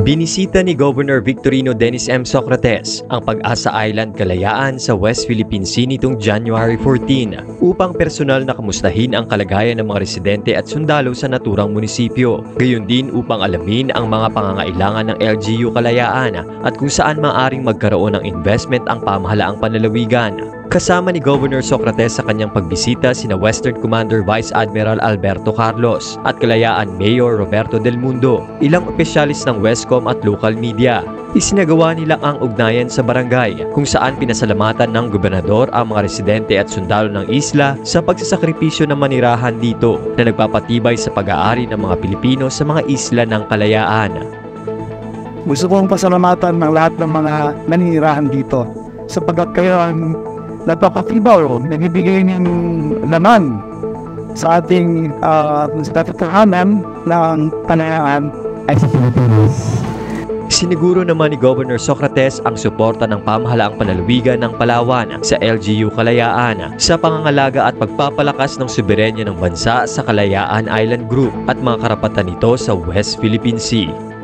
Binisita ni Governor Victorino Dennis M. Socrates ang Pag-asa Island Kalayaan sa West Philippine Sea nitong January 14 upang personal na kamustahin ang kalagayan ng mga residente at sundalo sa naturang munisipyo. Gayon din upang alamin ang mga pangangailangan ng LGU Kalayaan at kung saan maaring magkaroon ng investment ang pamahalaang panlalawigan. Kasama ni Governor Socrates sa kanyang pagbisita sina Western Commander Vice Admiral Alberto Carlos at Kalayaan Mayor Roberto Del Mundo, ilang opisyalis ng Westcom at local media. Isinagawa nila ang ugnayan sa barangay kung saan pinasalamatan ng gobernador ang mga residente at sundalo ng isla sa pagsasakripisyo ng manirahan dito na nagpapatibay sa pag-aari ng mga Pilipino sa mga isla ng Kalayaan. Gusto kong pasalamatan ng lahat ng mga naninirahan dito sapagkat kayo ang nagpapatibaw, nagbibigay ng laman sa ating katotohanan ng Kalayaan ay sa Pilipinas. Siniguro naman ni Governor Socrates ang suporta ng pamahalaang panlalawigan ng Palawan sa LGU Kalayaan sa pangangalaga at pagpapalakas ng soberenya ng bansa sa Kalayaan Island Group at mga karapatan nito sa West Philippine Sea.